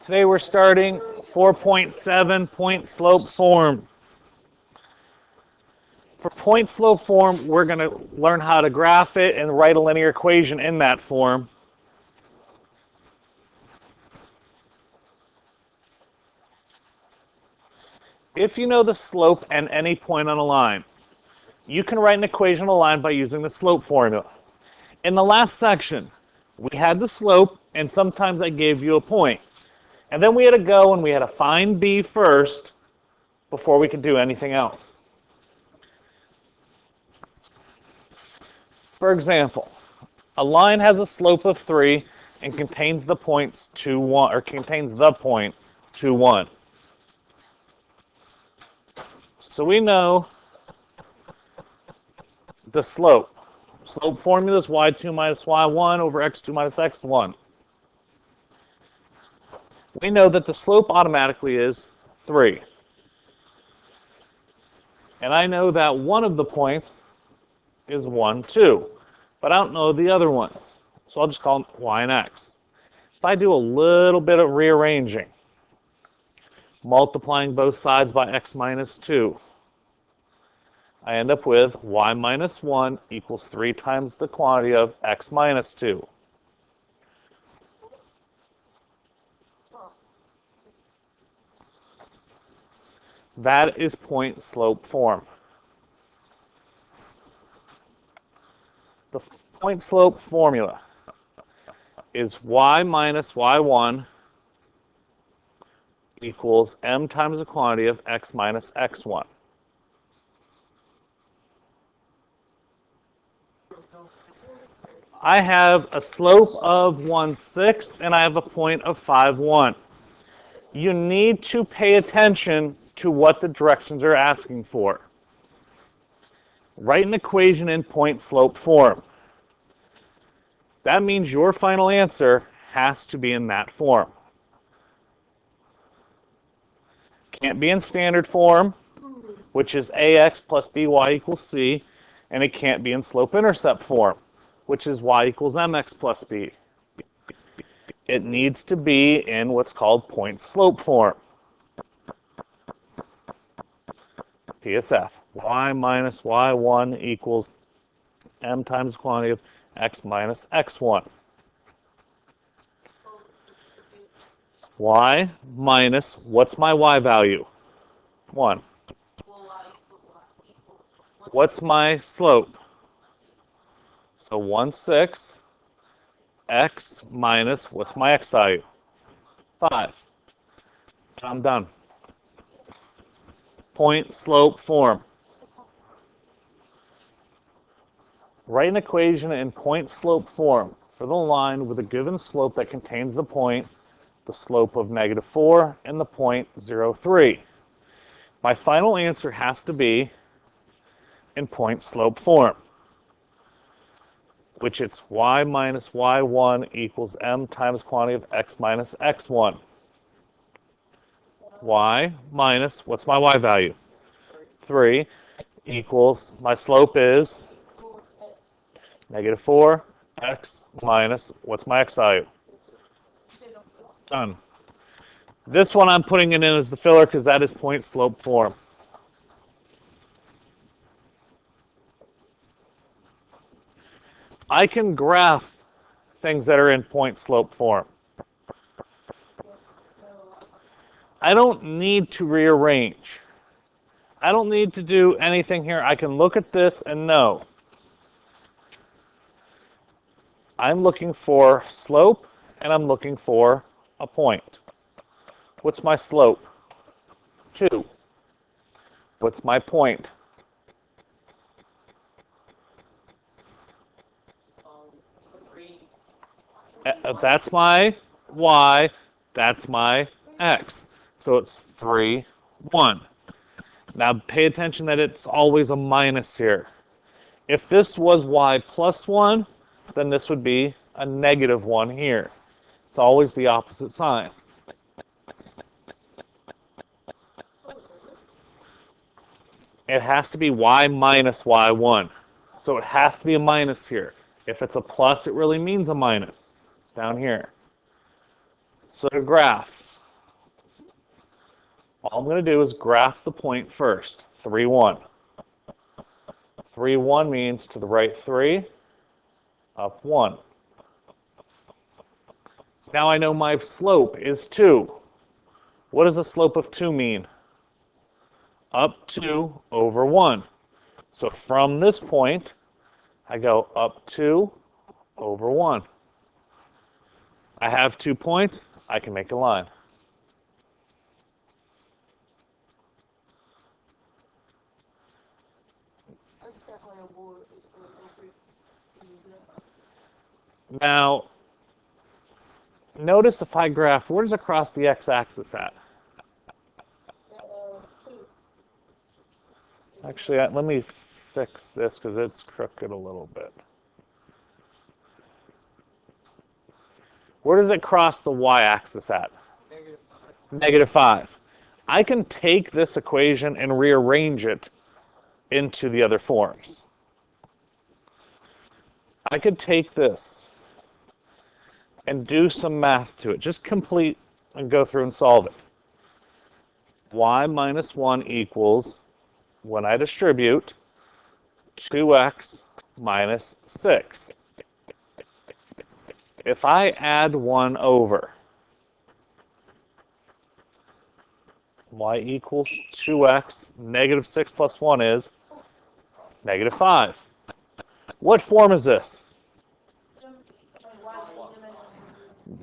Today we're starting 4.7 point slope form. For point slope form, we're going to learn how to graph it and write a linear equation in that form. If you know the slope at any point on a line, you can write an equation on a line by using the slope formula. In the last section, we had the slope, and sometimes I gave you a point. And then we had to go and we had to find b first before we could do anything else. For example, a line has a slope of 3 and contains the points 2, 1, or contains the point 2, 1. So we know the slope. Slope formula is y2 minus y1 over x2 minus x1. We know that the slope automatically is 3. And I know that one of the points is 1, 2. But I don't know the other ones. So I'll just call them y and x. If I do a little bit of rearranging, multiplying both sides by x minus 2, I end up with y minus 1 equals 3 times the quantity of x minus 2. That is point slope form. The point slope formula is y minus y1 equals m times the quantity of x minus x1. I have a slope of 1/6 and I have a point of 5, 1. You need to pay attention to what the directions are asking for. Write an equation in point slope form. That means your final answer has to be in that form. Can't be in standard form, which is ax plus by equals c, and it can't be in slope-intercept form, which is y equals mx plus b. It needs to be in what's called point slope form. PSF, y minus y1 equals m times the quantity of x minus x1. Y minus, what's my y value? 1. What's my slope? So 1/6 x minus, what's my x value? 5. I'm done. Point slope form. Write an equation in point slope form for the line with a given slope that contains the point, the slope of -4, and the point 0, 3. My final answer has to be in point slope form, which it's y minus y1 equals m times quantity of x minus x1. Y minus, what's my y value? 3 equals, my slope is -4, x minus, what's my x value? Done. This one I'm putting it in as the filler because that is point slope form. I can graph things that are in point slope form. I don't need to rearrange. I don't need to do anything here. I can look at this and know. I'm looking for slope and I'm looking for a point. What's my slope? 2. What's my point? That's my y, that's my x. So it's 3, 1. Now pay attention that it's always a minus here. If this was y plus 1, then this would be a -1 here. It's always the opposite sign. It has to be y minus y1. So it has to be a minus here. If it's a plus, it really means a minus down here. So to graph, all I'm going to do is graph the point first, 3, 1. 3, 1 means to the right 3, up 1. Now I know my slope is 2. What does the slope of 2 mean? Up 2 over 1. So from this point, I go up 2 over 1. I have 2 points. I can make a line. Now, notice if I graph, where does it cross the x-axis at? Actually, let me fix this because it's crooked a little bit. Where does it cross the y-axis at? -5. I can take this equation and rearrange it into the other forms. I could take this and do some math to it. Just complete and go through and solve it. Y minus 1 equals, when I distribute, 2x minus 6. If I add 1 over, y equals 2x, negative 6 plus 1 is negative 5. What form is this?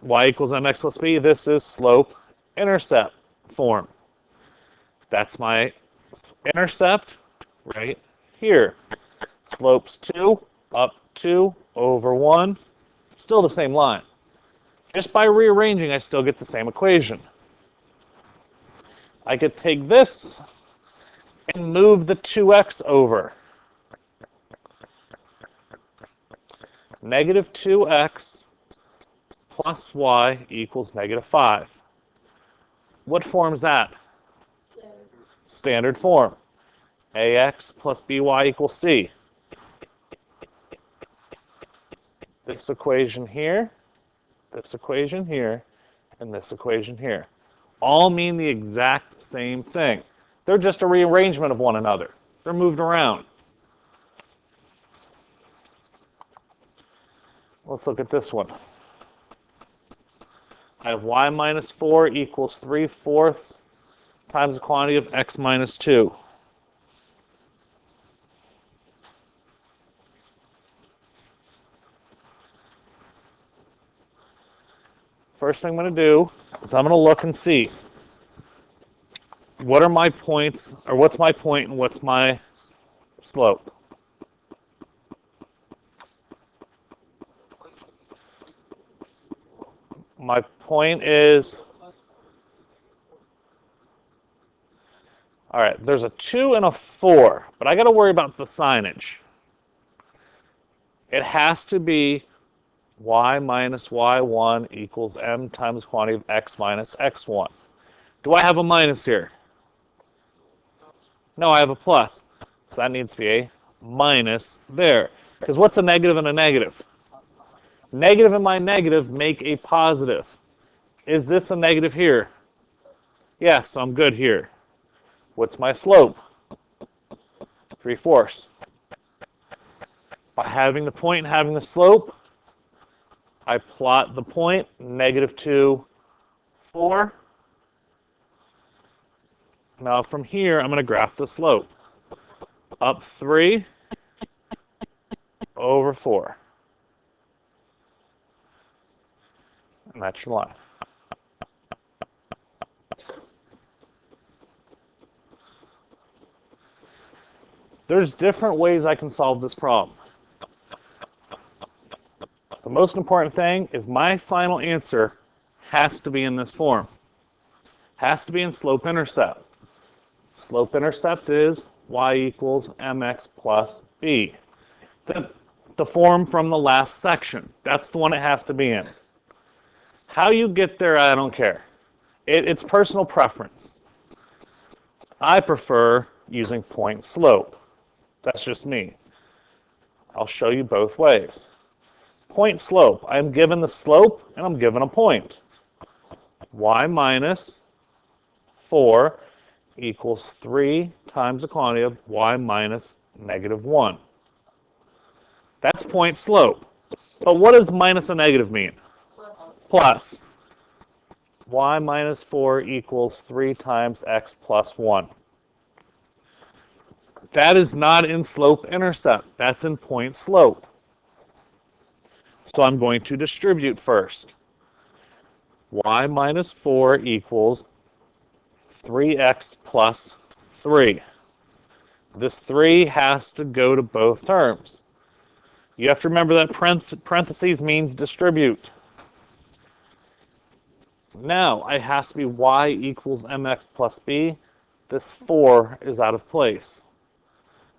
Y equals mx plus b. This is slope-intercept form. That's my intercept right here. Slopes 2, up 2, over 1. Still the same line. Just by rearranging, I still get the same equation. I could take this and move the 2x over. Negative 2x plus y equals negative 5. What form is that? Standard form. ax plus by equals c. This equation here, and this equation here, all mean the exact same thing. They're just a rearrangement of one another. They're moved around. Let's look at this one. I have y minus 4 equals 3/4 times the quantity of x minus 2. First thing I'm going to do is I'm going to look and see what are my points, or what's my point and what's my slope. My point is, all right, there's a 2 and a 4, but I got to worry about the signage. It has to be y minus y1 equals m times the quantity of x minus x1. Do I have a minus here? No, I have a plus. So that needs to be a minus there. Because what's a negative and a negative? Negative and my negative make a positive. Is this a negative here? Yes, so I'm good here. What's my slope? 3/4. By having the point and having the slope, I plot the point, -2, 4. Now from here, I'm going to graph the slope. Up 3 over 4. And that's your line. There's different ways I can solve this problem. The most important thing is my final answer has to be in this form. Has to be in slope-intercept. Slope-intercept is y equals mx plus b. The form from the last section. That's the one it has to be in. How you get there, I don't care. It's personal preference. I prefer using point slope. That's just me. I'll show you both ways. Point slope. I'm given the slope and I'm given a point. y minus 4 equals 3 times the quantity of y minus negative 1. That's point slope. But what does minus a negative mean? Plus. Y minus 4 equals 3 times x plus 1. That is not in slope-intercept. That's in point slope. So I'm going to distribute first. Y minus 4 equals 3x plus 3. This 3 has to go to both terms. You have to remember that parentheses means distribute. Now, it has to be y equals mx plus b. This 4 is out of place.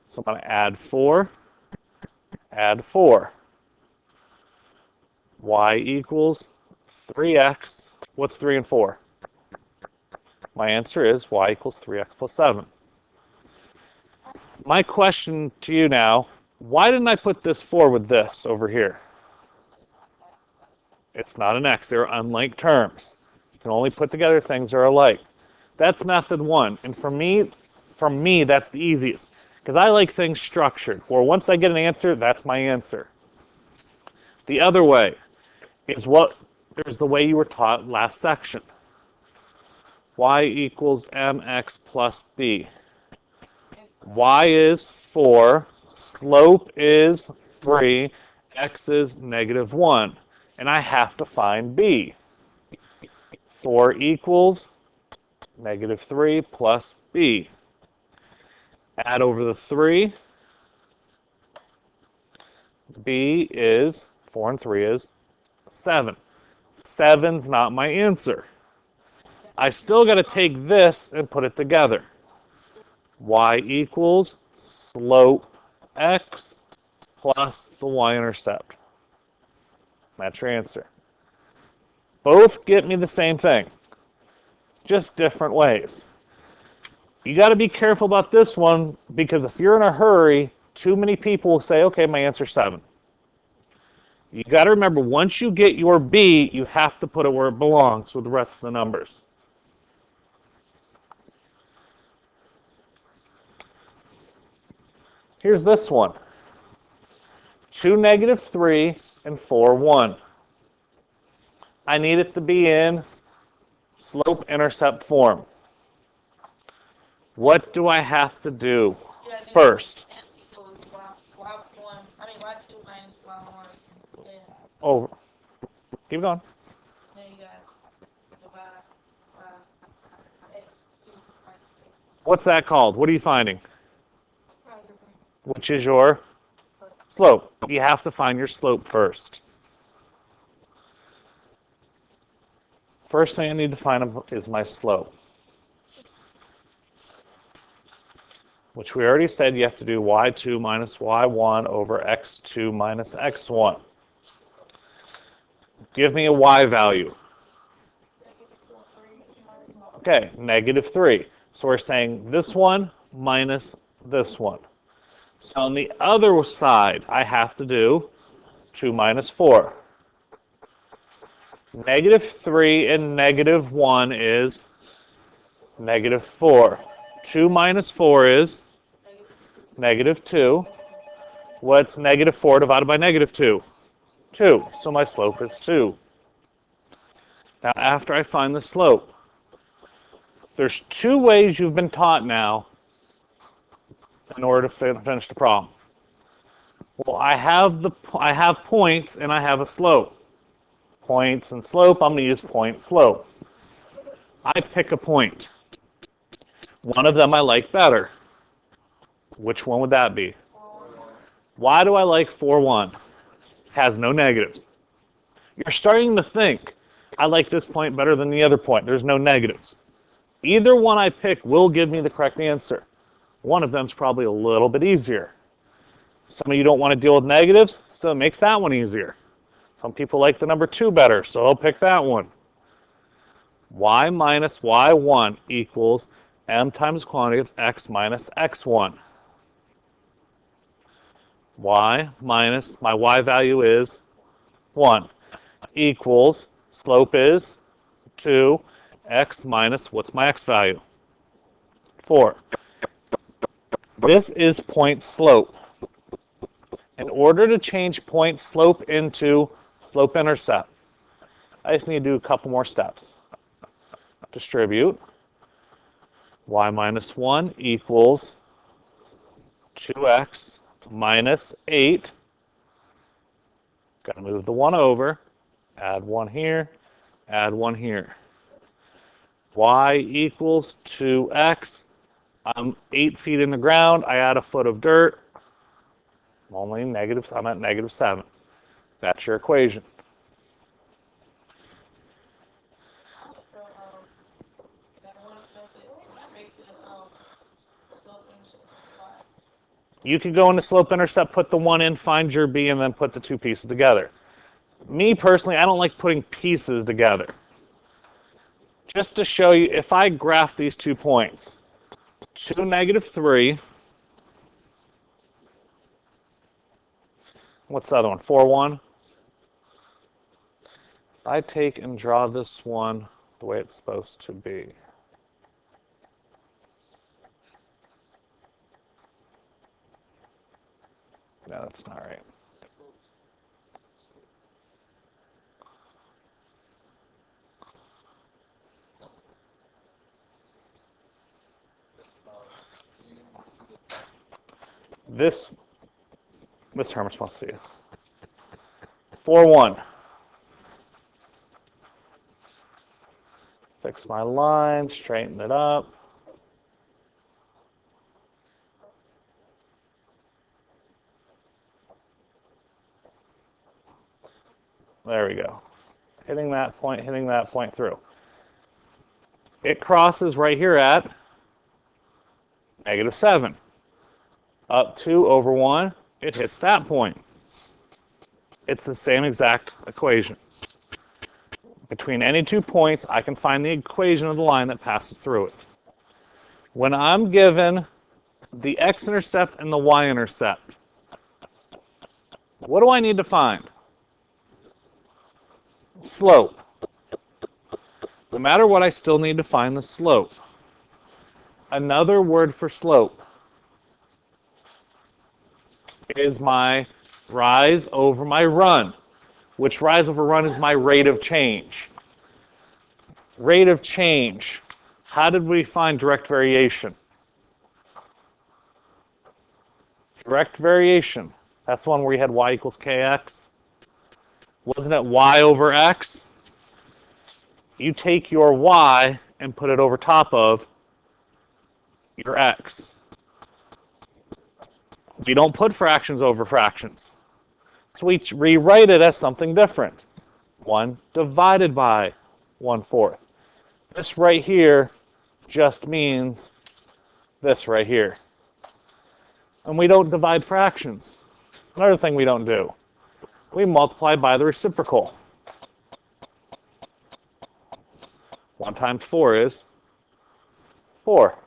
So I'm going to add 4, add 4. Y equals 3x. What's 3 and 4? My answer is y equals 3x plus 7. My question to you now, why didn't I put this 4 with this over here? It's not an x. They're unlike terms. You can only put together things that are alike. That's method 1. And for me, that's the easiest. Because I like things structured, where once I get an answer, that's my answer. The other way is there's the way you were taught last section. Y equals mx plus b. Y is 4, slope is 3, x is negative 1. And I have to find b. 4 equals negative 3 plus b. Add over the 3. B is, 4 and 3 is 7. 7's not my answer. I still got to take this and put it together. Y equals slope x plus the y-intercept. That's your answer. Both get me the same thing, just different ways. You got to be careful about this one, because if you're in a hurry, too many people will say, okay, my answer's 7. You got to remember, once you get your B, you have to put it where it belongs with the rest of the numbers. Here's this one. 2, negative 3, and 4, 1. I need it to be in slope-intercept form. What do I have to do first? Oh, keep going. What's that called? What are you finding? Which is your slope. You have to find your slope first. First thing I need to find is my slope, which we already said you have to do y2 minus y1 over x2 minus x1. Give me a y value. Okay, negative 3. So we're saying this one minus this one. So on the other side, I have to do 2 minus 4. Negative 3 and negative 1 is negative 4. 2 minus 4 is negative 2. What's negative 4 divided by negative 2? 2. So my slope is 2. Now, after I find the slope, there's 2 ways you've been taught now in order to finish the problem. Well, I have points and I have a slope. Points and slope, I'm going to use point slope. I pick a point. One of them I like better. Which one would that be? Why do I like 4, 1? Has no negatives. You're starting to think, I like this point better than the other point. There's no negatives. Either one I pick will give me the correct answer. One of them's probably a little bit easier. Some of you don't want to deal with negatives, so it makes that one easier. Some people like the number 2 better, so I'll pick that one. Y minus y1 equals m times quantity of x minus x1. Y minus, my y value is 1, equals, slope is 2x minus, what's my x value? 4. This is point slope. In order to change point slope into slope-intercept, I just need to do a couple more steps. Distribute. Y minus 1 equals 2x minus 8. Got to move the 1 over. Add 1 here. Add 1 here. Y equals 2x. I'm 8 feet in the ground. I add a foot of dirt. I'm at -7. That's your equation. You could go into slope-intercept, put the 1 in, find your b, and then put the two pieces together. Me, personally, I don't like putting pieces together. Just to show you, if I graph these 2 points, 2, -3, what's the other one, 4, 1? If I take and draw this one the way it's supposed to be, no, that's not right. This term is supposed to see 4, 1. Fix my line, straighten it up. There we go. Hitting that point through. It crosses right here at -7. Up 2 over 1, it hits that point. It's the same exact equation. Between any 2 points, I can find the equation of the line that passes through it. When I'm given the x-intercept and the y-intercept, what do I need to find? Slope. No matter what, I still need to find the slope. Another word for slope is my rise over my run, which rise over run is my rate of change. Rate of change. How did we find direct variation? Direct variation. That's one where you had y equals kx. Wasn't it y over x? You take your y and put it over top of your x. We don't put fractions over fractions. So we rewrite it as something different. 1 divided by 1/4. This right here just means this right here. And we don't divide fractions. Another thing we don't do. We multiply by the reciprocal. 1 times 4 is 4.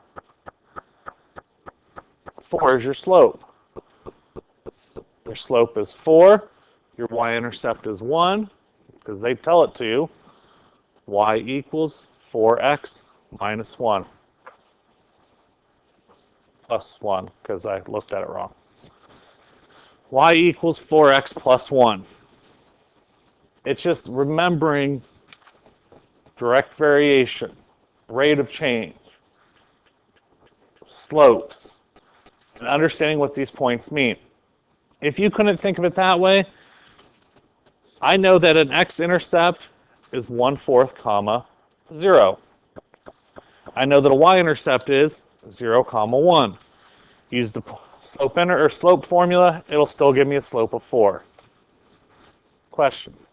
4 is your slope. Your slope is 4. Your y-intercept is 1, because they tell it to you. Y equals 4x minus 1. Plus 1, because I looked at it wrong. Y equals 4x plus 1. It's just remembering direct variation, rate of change, slopes, and understanding what these points mean. If you couldn't think of it that way, I know that an x-intercept is 1/4, comma 0. I know that a y-intercept is 0, comma 1. Use the slope formula, it'll still give me a slope of 4. Questions?